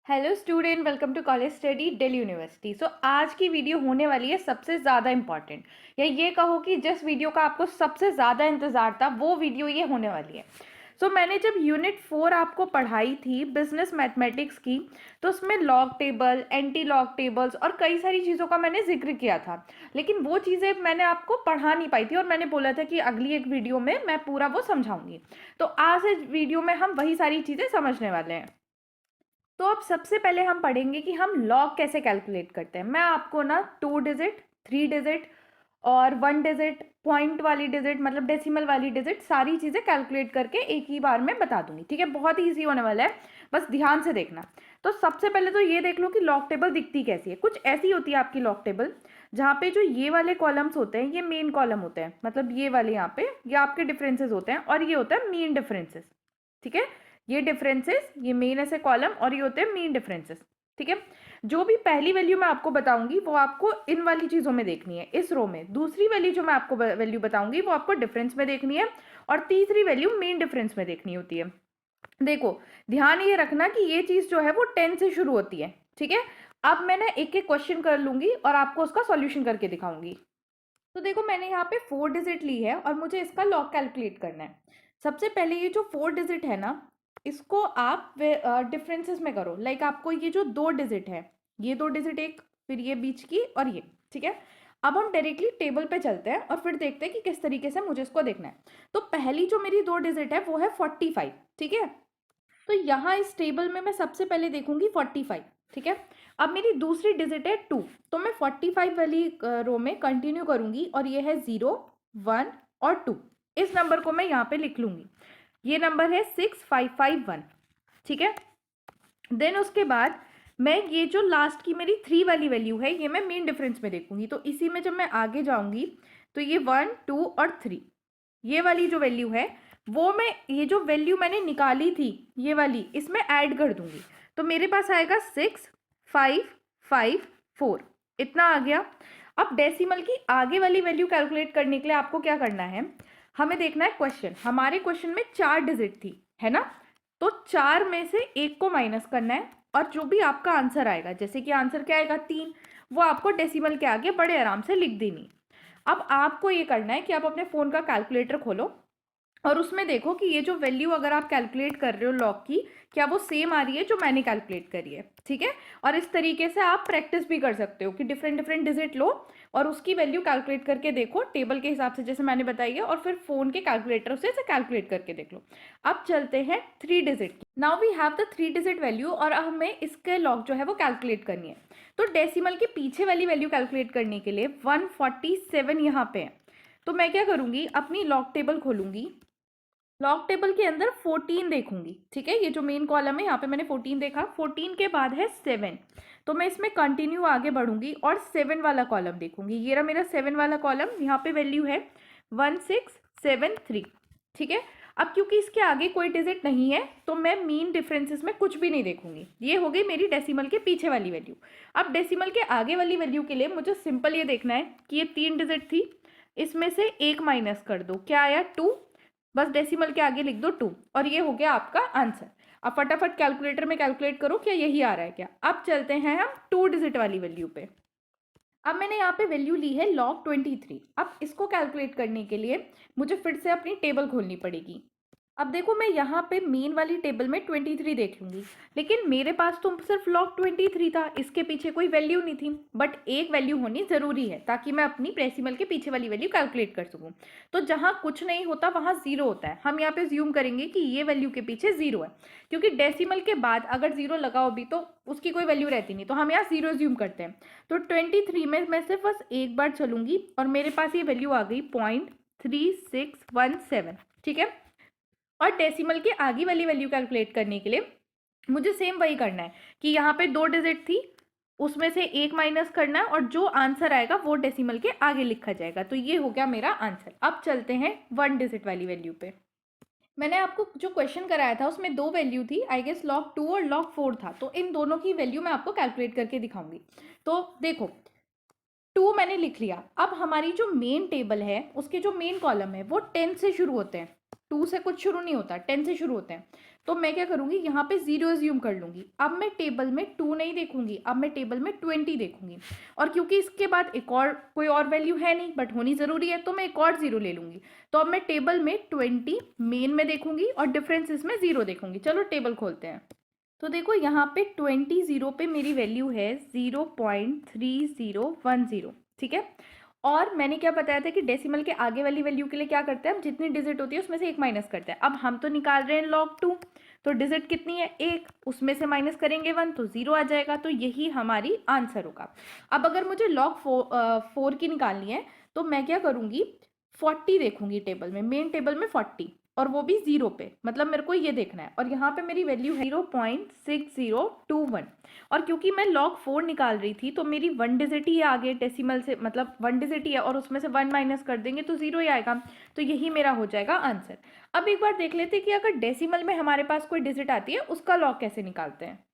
Hello student, welcome to college study Delhi university. आज की video होने वाली है सबसे ज़्यादा इम्पॉर्टेंट, या ये कहो कि जिस वीडियो का आपको सबसे ज़्यादा इंतज़ार था वो वीडियो ये होने वाली है। मैंने जब यूनिट 4 आपको पढ़ाई थी बिजनेस मैथमेटिक्स की, तो उसमें log table, anti log tables और कई सारी चीज़ों का मैंने जिक्र किया था। लेकिन वो चीज़ें मैंने आपको पढ़ा नहीं पाई थी और मैंने बोला था कि अगली एक वीडियो में मैं पूरा वो समझाऊंगी। तो आज इस वीडियो में हम वही सारी चीज़ें समझने वाले हैं। तो अब सबसे पहले हम पढ़ेंगे कि हम लॉग कैसे कैलकुलेट करते हैं। मैं आपको ना 2 डिजिट, 3 डिजिट और 1 डिजिट, पॉइंट वाली डिजिट मतलब डेसिमल वाली डिजिट सारी चीज़ें कैलकुलेट करके एक ही बार में बता दूंगी। ठीक है, बहुत ही ईजी होने वाला है, बस ध्यान से देखना। तो सबसे पहले तो ये देख लो कि लॉग टेबल दिखती कैसी है। कुछ ऐसी होती है आपकी लॉग टेबल, जहाँ पे जो ये वाले कॉलम्स होते हैं ये मेन कॉलम होते हैं, मतलब ये वाले यहाँ पे ये आपके डिफरेंसेस होते हैं और ये होता है मीन डिफरेंसेस। ठीक है, ये डिफरेंसेस, ये मेन ऐसे कॉलम और ये होते हैं मीन डिफरेंसेस। ठीक है, जो भी पहली वैल्यू मैं आपको बताऊंगी वो आपको इन वाली चीज़ों में देखनी है, इस रो में। दूसरी वैल्यू जो मैं आपको वैल्यू बताऊंगी वो आपको डिफरेंस में देखनी है और तीसरी वैल्यू मेन डिफरेंस में देखनी होती है। देखो, ध्यान ये रखना कि ये चीज़ जो है वो 10 से शुरू होती है। ठीक है, अब मैं ना एक एक क्वेश्चन कर लूंगी और आपको उसका सॉल्यूशन करके दिखाऊंगी। तो देखो, मैंने यहाँ पे 4 डिजिट ली है और मुझे इसका लॉग कैलकुलेट करना है। सबसे पहले ये जो 4 डिजिट है ना, इसको आप डिफरेंसेस में करो। लाइक आपको ये जो 2 डिजिट है, ये 2 डिजिट एक, फिर ये बीच की और ये। ठीक है, अब हम डायरेक्टली टेबल पे चलते हैं और फिर देखते हैं कि किस तरीके से मुझे इसको देखना है। तो पहली जो मेरी 2 डिजिट है वो है 45। ठीक है, तो यहाँ इस टेबल में मैं सबसे पहले देखूंगी 45। ठीक है, अब मेरी दूसरी डिजिट है 2, तो मैं 45 वाली रो में कंटिन्यू करूंगी और ये है 0, 1 और 2। इस नंबर को मैं यहाँ पे लिख लूंगी, ये नंबर है 6551। ठीक है, देन उसके बाद मैं ये जो लास्ट की मेरी 3 वाली वैल्यू है ये मैं मेन डिफरेंस में देखूंगी। तो इसी में जब मैं आगे जाऊंगी तो ये 1, 2 और 3, ये वाली जो वैल्यू है वो मैं, ये जो वैल्यू मैंने निकाली थी ये वाली, इसमें ऐड कर दूंगी। तो मेरे पास आएगा 6554, इतना आ गया। अब डेसिमल की आगे वाली वैल्यू कैलकुलेट करने के लिए आपको क्या करना है, हमें देखना है क्वेश्चन। हमारे क्वेश्चन में 4 डिजिट थी, है ना। तो 4 में से एक को माइनस करना है और जो भी आपका आंसर आएगा, जैसे कि आंसर क्या आएगा 3, वो आपको डेसिमल के आगे बड़े आराम से लिख देनी। अब आपको ये करना है कि आप अपने फ़ोन का कैलकुलेटर खोलो और उसमें देखो कि ये जो वैल्यू अगर आप कैलकुलेट कर रहे हो लॉग की, क्या वो सेम आ रही है जो मैंने कैलकुलेट करी है। ठीक है, और इस तरीके से आप प्रैक्टिस भी कर सकते हो कि डिफरेंट डिफरेंट डिजिट लो और उसकी वैल्यू कैलकुलेट करके देखो टेबल के हिसाब से जैसे मैंने बताई है, और फिर फोन के कैलकुलेटर से इसे कैलकुलेट करके देख लो। अब चलते हैं 3 डिजिट की। Now we have the 3 digit value और हमें इसके लॉग जो है वो कैलकुलेट करनी है। तो डेसिमल के पीछे वाली वैल्यू कैलकुलेट करने के लिए 147 यहाँ पे है। तो मैं क्या करूंगी, अपनी लॉग टेबल खोलूंगी, लॉग टेबल के अंदर 14 देखूंगी। ठीक है, ये जो मेन कॉलम है यहाँ पे मैंने 14 देखा, 14 के बाद है 7, तो मैं इसमें कंटिन्यू आगे बढ़ूंगी और 7 वाला कॉलम देखूंगी। ये रहा मेरा 7 वाला कॉलम, यहाँ पे वैल्यू है 1673। ठीक है, अब क्योंकि इसके आगे कोई डिजिट नहीं है तो मैं मीन डिफरेंसेस में कुछ भी नहीं देखूंगी। ये हो गई मेरी डेसिमल के पीछे वाली वैल्यू। अब डेसिमल के आगे वाली वैल्यू के लिए मुझे सिंपल ये देखना है कि ये 3 डिजिट थी, इसमें से एक माइनस कर दो, क्या आया 2, बस डेसिमल के आगे लिख दो 2 और ये हो गया आपका आंसर। अब फटाफट कैलकुलेटर में कैलकुलेट करो क्या यही आ रहा है क्या। अब चलते हैं हम 2 डिजिट वाली वैल्यू पे। अब मैंने यहाँ पे वैल्यू ली है log 23। अब इसको कैलकुलेट करने के लिए मुझे फिर से अपनी टेबल खोलनी पड़ेगी। अब देखो, मैं यहाँ पे मेन वाली टेबल में 23 देख लूंगी, लेकिन मेरे पास तो सिर्फ log 23 था, इसके पीछे कोई वैल्यू नहीं थी। बट एक वैल्यू होनी जरूरी है ताकि मैं अपनी डेसिमल के पीछे वाली वैल्यू कैलकुलेट कर सकूं। तो जहाँ कुछ नहीं होता वहाँ जीरो होता है। हम यहाँ पे ज्यूम करेंगे कि ये वैल्यू के पीछे जीरो है, क्योंकि डेसिमल के बाद अगर जीरो लगाओ भी तो उसकी कोई वैल्यू रहती नहीं, तो हम यहाँ जीरो ज्यूम करते हैं। तो 23 में मैं सिर्फ बस एक बार चलूंगी और मेरे पास ये वैल्यू आ गई 0.3617। ठीक है, और डेसिमल के आगे वाली वैल्यू कैलकुलेट करने के लिए मुझे सेम वही करना है कि यहाँ पे 2 डिजिट थी, उसमें से एक माइनस करना है और जो आंसर आएगा वो डेसिमल के आगे लिखा जाएगा। तो ये हो गया मेरा आंसर। अब चलते हैं 1 डिजिट वाली वैल्यू पे। मैंने आपको जो क्वेश्चन कराया था उसमें 2 वैल्यू थी, आई गेस log 2 और log 4 था, तो इन दोनों की वैल्यू मैं आपको कैलकुलेट करके दिखाऊंगी। तो देखो, 2 मैंने लिख लिया। अब हमारी जो मेन टेबल है उसके जो मेन कॉलम है वो 10 से शुरू होते हैं। 2 से कुछ शुरू नहीं होता, 10 से शुरू होते हैं। तो मैं क्या करूँगी, यहाँ पे 0 अज्यूम कर लूँगी। अब मैं टेबल में 2 नहीं देखूँगी, अब मैं टेबल में 20 देखूँगी। और क्योंकि इसके बाद एक और कोई और वैल्यू है नहीं बट होनी ज़रूरी है, तो मैं एक और 0 ले लूँगी। तो अब मैं टेबल में 20 मेन में देखूँगी और डिफरेंसेस में 0 देखूँगी। चलो टेबल खोलते हैं। तो देखो यहाँ पे 20 0 पे मेरी वैल्यू है 0.3010, ठीक है। और मैंने क्या बताया था कि डेसिमल के आगे वाली वैल्यू के लिए क्या करते हैं, हम जितनी डिजिट होती है उसमें से एक माइनस करते हैं। अब हम तो निकाल रहे हैं log 2, तो डिजिट कितनी है, एक, उसमें से माइनस करेंगे 1 तो 0 आ जाएगा। तो यही हमारी आंसर होगा। अब अगर मुझे log 4 की निकालनी है तो मैं क्या करूँगी, 40 देखूंगी टेबल में, मेन टेबल में 40, और वो भी 0 पे, मतलब मेरे को ये देखना है। और यहाँ पे मेरी वैल्यू है 0.6021। और क्योंकि मैं log 4 निकाल रही थी तो मेरी 1 डिजिट ही आगे डेसिमल से, मतलब 1 डिजिट ही है और उसमें से 1 माइनस कर देंगे तो 0 ही आएगा। तो यही मेरा हो जाएगा आंसर। अब एक बार देख लेते हैं कि अगर डेसिमल में हमारे पास कोई डिजिट आती है उसका log कैसे निकालते हैं।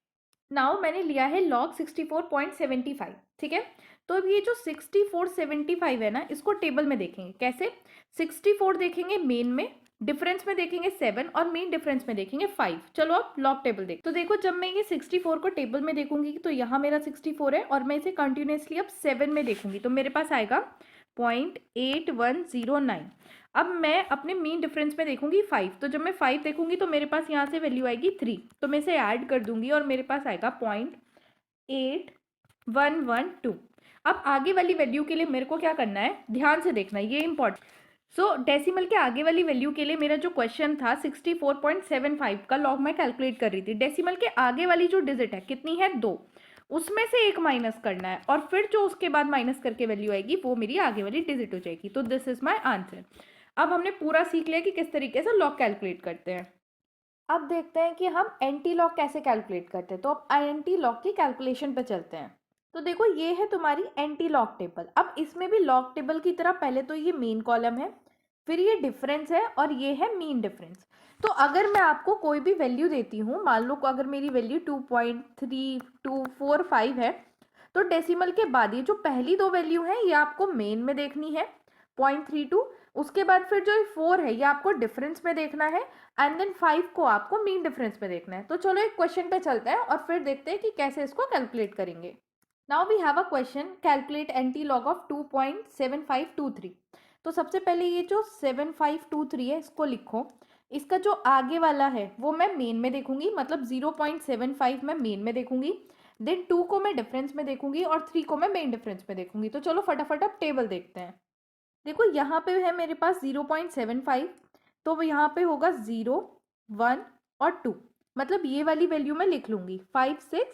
नाउ मैंने लिया है log 64.75, ठीक है। तो अब ये जो 6475 है ना, इसको टेबल में देखेंगे। कैसे, 64 देखेंगे मेन में, डिफरेंस में देखेंगे 7 और मेन डिफरेंस में देखेंगे 5। चलो अब लॉग टेबल देख। तो देखो जब मैं ये 64 को टेबल में देखूंगी तो यहाँ मेरा 64 है और मैं इसे कंटिन्यूसली अब 7 में देखूंगी तो मेरे पास आएगा 0.8109। अब मैं अपने मीन डिफरेंस में देखूंगी 5, तो जब मैं 5 देखूंगी तो मेरे पास यहाँ से वैल्यू आएगी 3, तो मैं इसे ऐड कर दूंगी और मेरे पास आएगा 0.8112। अब आगे वाली वैल्यू के लिए मेरे को क्या करना है, ध्यान से देखना, ये इंपॉर्टेंट। सो डेसिमल के आगे वाली वैल्यू के लिए मेरा जो क्वेश्चन था 64.75 का लॉग मैं कैलकुलेट कर रही थी। डेसिमल के आगे वाली जो डिजिट है कितनी है, 2, उसमें से एक माइनस करना है और फिर जो उसके बाद माइनस करके वैल्यू आएगी वो मेरी आगे वाली डिजिट हो जाएगी। तो दिस इज माय आंसर। अब हमने पूरा सीख लिया कि किस तरीके से लॉग कैलकुलेट करते हैं। अब देखते हैं कि हम एंटी लॉग कैसे कैलकुलेट करते हैं। तो अब एंटी लॉग की कैलकुलेशन पे चलते हैं। तो देखो ये है तुम्हारी एंटी लॉग टेबल। अब इसमें भी लॉग टेबल की तरह पहले तो ये मेन कॉलम है, फिर ये डिफरेंस है और ये है मीन डिफरेंस। तो अगर मैं आपको कोई भी वैल्यू देती हूँ, मान लो अगर मेरी वैल्यू 2.3245 है, तो डेसिमल के बाद ये जो पहली दो वैल्यू है ये आपको मेन में देखनी है 0.32, उसके बाद फिर जो 4 है ये आपको डिफरेंस में देखना है एंड देन 5 को आपको मीन डिफरेंस में देखना है। तो चलो एक क्वेश्चन पे चलते हैं और फिर देखते हैं कि कैसे इसको कैलकुलेट करेंगे। Now we have a question, calculate antilog of 2.7523। तो सबसे पहले ये जो 7523 है इसको लिखो। इसका जो आगे वाला है वो मैं मेन में देखूंगी, मतलब 0.75 मैं मेन में देखूंगी, देन 2 को मैं डिफरेंस में देखूंगी और 3 को मैं मेन डिफरेंस में देखूंगी। तो चलो फटाफट अब टेबल देखते हैं। देखो यहाँ पे है मेरे पास 0.75, तो यहाँ पे होगा 0, 1 और 2, मतलब ये वाली वैल्यू मैं लिख लूंगी 5, 6,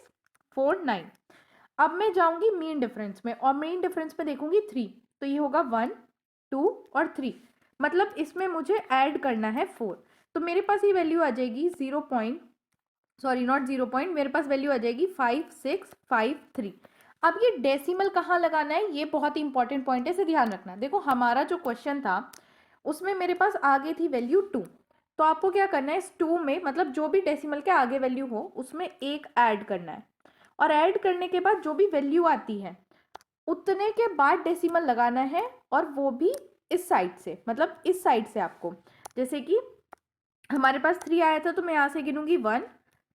4, 9। अब मैं जाऊंगी मीन डिफरेंस में और मीन डिफरेंस में देखूंगी 3, तो ये होगा 1, 2 और 3, मतलब इसमें मुझे ऐड करना है 4। तो मेरे पास ये वैल्यू आ जाएगी मेरे पास वैल्यू आ जाएगी 5653। अब ये डेसिमल कहाँ लगाना है, ये बहुत ही इंपॉर्टेंट पॉइंट है, इसे ध्यान रखना। देखो हमारा जो क्वेश्चन था उसमें मेरे पास आगे थी वैल्यू 2, तो आपको क्या करना है, इस 2 में मतलब जो भी डेसिमल के आगे वैल्यू हो उसमें एक ऐड करना है और ऐड करने के बाद जो भी वैल्यू आती है उतने के बाद डेसिमल लगाना है, और वो भी इस साइड से, मतलब इस साइड से आपको, जैसे कि हमारे पास 3 आया था तो मैं यहाँ से गिनूंगी 1,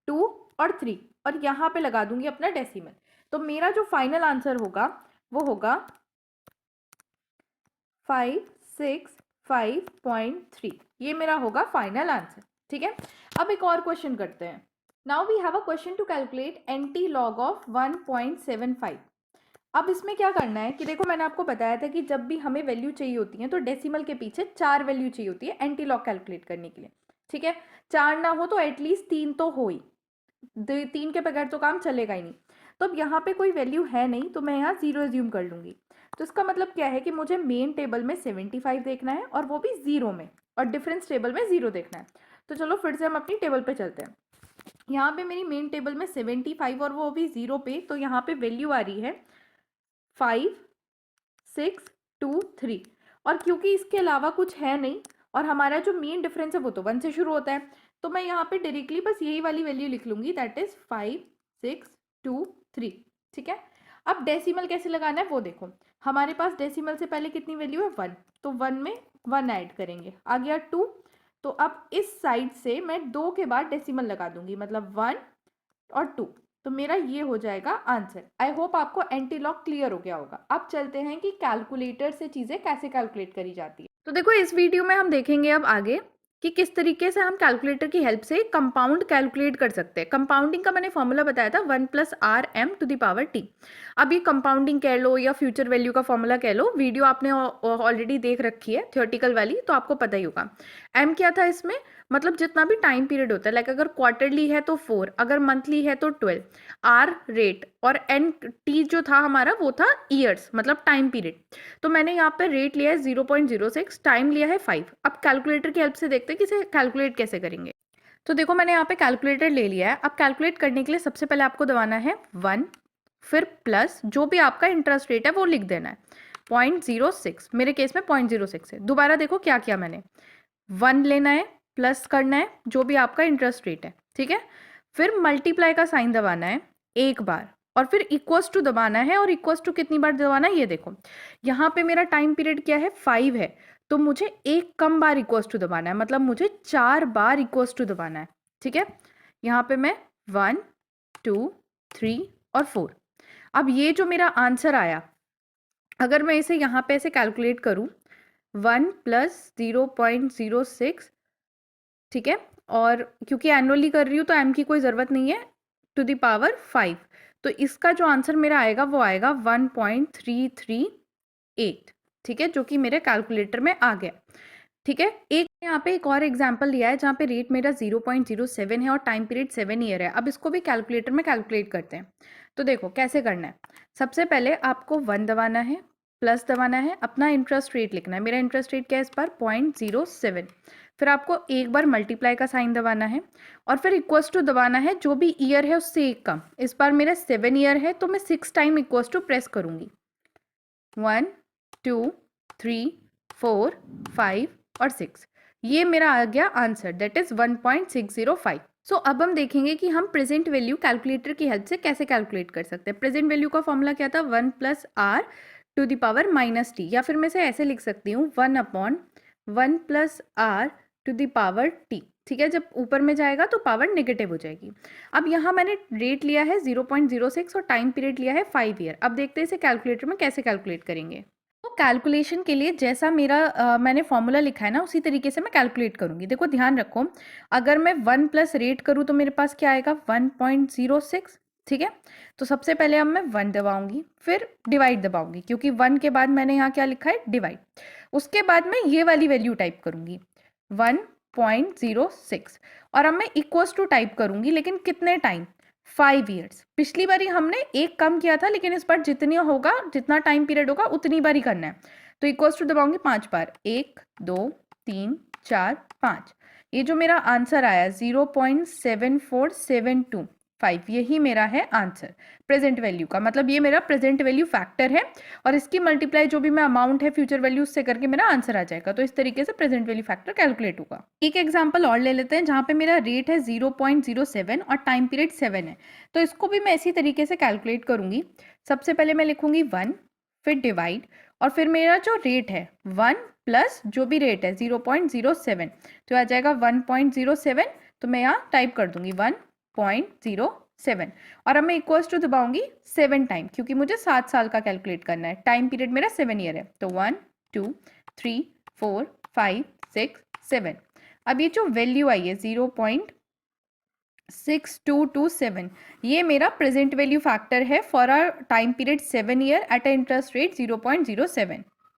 2 और 3 और यहाँ पे लगा दूंगी अपना डेसिमल। तो मेरा जो फाइनल आंसर होगा वो होगा 565.3, ये मेरा होगा फाइनल आंसर, ठीक है। अब एक और क्वेश्चन करते हैं। Now we have a question to calculate antilog of 1.75। अब इसमें क्या करना है कि देखो मैंने आपको बताया था कि जब भी हमें वैल्यू चाहिए होती है तो डेसिमल के पीछे 4 वैल्यू चाहिए होती है एंटी लॉग कैलकुलेट करने के लिए, ठीक है। 4 ना हो तो एटलीस्ट 3 तो हो ही, 3 के बगैर तो काम चलेगा ही नहीं। तो अब यहाँ पे कोई वैल्यू है नहीं तो मैं यहाँ 0 एज्यूम कर लूँगी। तो इसका मतलब क्या है कि मुझे मेन टेबल में 75 देखना है और वो भी 0 में, और डिफरेंस टेबल में 0 देखना है। तो चलो फिर से हम अपनी टेबल पे चलते हैं। यहाँ पे मेरी मेन टेबल में 75 और वो भी 0 पे, तो यहाँ पे वैल्यू आ रही है 5, 6, 2, 3, और क्योंकि इसके अलावा कुछ है नहीं और हमारा जो मेन डिफरेंस है वो तो 1 से शुरू होता है, तो मैं यहाँ पे डायरेक्टली बस यही वाली वैल्यू लिख लूँगी, दैट इज 5, 6, 2, 3, ठीक है। अब डेसिमल कैसे लगाना है वो देखो। हमारे पास डेसिमल से पहले कितनी वैल्यू है 1, तो 1 में 1 ऐड करेंगे, आ गया 2, तो अब इस साइड से मैं 2 के बाद डेसिमल लगा दूंगी, मतलब 1 और 2, तो मेरा ये हो जाएगा आंसर। आई होप आपको एंटीलॉग क्लियर हो गया होगा। अब चलते हैं कि कैलकुलेटर से चीज़ें कैसे कैलकुलेट करी जाती है। तो देखो इस वीडियो में हम देखेंगे अब आगे कि किस तरीके से हम कैलकुलेटर की हेल्प से कंपाउंड कैलकुलेट कर सकते हैं। कंपाउंडिंग का मैंने फॉर्मूला बताया था 1 + rm⁻t। अब ये कंपाउंडिंग कह लो या फ्यूचर वैल्यू का फॉर्मूला कह लो, वीडियो आपने ऑलरेडी देख रखी है थियोरेटिकल वाली, तो आपको पता ही होगा। m क्या था इसमें, मतलब जितना भी टाइम पीरियड होता है, लाइक अगर क्वार्टरली है तो 4, अगर मंथली है तो 12, r रेट, और n t जो था हमारा वो था ईयर्स, मतलब टाइम पीरियड। तो मैंने यहाँ पे रेट लिया है 0.06, टाइम लिया है 5। अब कैलकुलेटर की हेल्प से देखते हैं कि इसे कैलकुलेट कैसे करेंगे। तो देखो मैंने यहाँ पे कैलकुलेटर ले लिया है। अब कैलकुलेट करने के लिए सबसे पहले आपको दबाना है 1, फिर प्लस जो भी आपका इंटरेस्ट रेट है वो लिख देना है 0.06, मेरे केस में 0.06 है। दोबारा देखो क्या किया मैंने, 1 लेना है, प्लस करना है जो भी आपका इंटरेस्ट रेट है, ठीक है। फिर मल्टीप्लाई का साइन दबाना है एक बार, और फिर इक्वल्स टू दबाना है, और इक्वल्स टू कितनी बार दबाना है ये देखो, यहाँ पे मेरा टाइम पीरियड क्या है 5 है, तो मुझे एक कम बार इक्वल्स टू दबाना है, मतलब मुझे 4 बार इक्वल्स टू दबाना है, ठीक है। यहाँ पे मैं 1 2 3 और 4। अब ये जो मेरा आंसर आया, अगर मैं इसे यहाँ पे ऐसे कैलकुलेट करूँ 1 + 0.06, ठीक है, और क्योंकि एनुअली कर रही हूँ तो m की कोई ज़रूरत नहीं है, टू द पावर 5, तो इसका जो आंसर मेरा आएगा वो आएगा 1.338, ठीक है, जो कि मेरे कैलकुलेटर में आ गया, ठीक है। एक यहाँ पे एक और एग्जांपल लिया है जहाँ पे रेट मेरा 0.07 है और टाइम पीरियड 7 ईयर है। अब इसको भी कैलकुलेटर में कैलकुलेट करते हैं। तो देखो कैसे करना है। सबसे पहले आपको 1 दबाना है, प्लस दबाना है, अपना इंटरेस्ट रेट लिखना है। मेरा इंटरेस्ट रेट क्या है इस बार 0.07। फिर आपको एक बार मल्टीप्लाई का साइन दबाना है, और फिर इक्वल्स टू दबाना है जो भी ईयर है उससे एक कम। इस बार मेरा 7 ईयर है तो मैं 6 टाइम इक्वल्स टू प्रेस करूँगी, 1 2 3 4 5 और 6। ये मेरा आ गया आंसर, दैट इज 1.605। सो अब हम देखेंगे कि हम प्रेजेंट वैल्यू कैलकुलेटर की हेल्प से कैसे कैलकुलेट कर सकते हैं। प्रेजेंट वैल्यू का फॉर्मूला क्या था, 1 + r⁻t, या फिर मैं इसे ऐसे लिख सकती हूँ 1/1 + r⁻t, ठीक है। जब ऊपर में जाएगा तो पावर नेगेटिव हो जाएगी। अब यहाँ मैंने रेट लिया है 0.06 और टाइम पीरियड लिया है 5 ईयर। अब देखते हैं इसे कैलकुलेटर में कैसे कैलकुलेट करेंगे। तो कैलकुलेशन के लिए जैसा मेरा मैंने फॉर्मूला लिखा है ना, उसी तरीके से मैं कैलकुलेट करूंगी। देखो ध्यान रखो, अगर मैं 1 + रेट करूँ तो मेरे पास क्या आएगा 1.06, ठीक है। तो सबसे पहले अब मैं 1 दबाऊंगी, फिर डिवाइड दबाऊंगी, क्योंकि 1 के बाद मैंने यहाँ क्या लिखा है डिवाइड। उसके बाद मैं ये वाली वैल्यू टाइप करूंगी 1.06, और अब मैं इक्वल्स टू टाइप करूंगी, लेकिन कितने टाइम, 5 ईयर्स। पिछली बारी हमने एक कम किया था, लेकिन इस बार जितना होगा, जितना टाइम पीरियड होगा उतनी बार ही करना है। तो इक्वल्स टू दबाऊंगी 5 बार, 1 2 3 4 5। ये जो मेरा आंसर आया 0.74725, यही मेरा है आंसर प्रेजेंट वैल्यू का। मतलब ये मेरा प्रेजेंट वैल्यू फैक्टर है, और इसकी मल्टीप्लाई जो भी मैं अमाउंट है फ्यूचर वैल्यू उससे करके मेरा आंसर आ जाएगा। तो इस तरीके से प्रेजेंट वैल्यू फैक्टर कैलकुलेट होगा। एक एग्जांपल और ले लेते हैं जहाँ पे मेरा रेट है 0.07 और टाइम पीरियड 7 है। तो इसको भी मैं इसी तरीके से कैलकुलेट करूंगी। सबसे पहले मैं लिखूंगी 1, फिर डिवाइड, और फिर मेरा जो रेट है 1 प्लस जो भी रेट है 0.07, तो आ जाएगा 1.07। तो मैं यहाँ टाइप कर दूंगी 1.07, और अब मैं इक्वल्स टू दबाऊंगी 7 टाइम, क्योंकि मुझे 7 साल का कैलकुलेट करना है। टाइम पीरियड मेरा 7 ईयर है, तो 1 2 3 4 5 6 7। अब ये जो वैल्यू आई है 0.6227, ये मेरा प्रेजेंट वैल्यू फैक्टर है for r time period 7 year at a interest rate 0.07।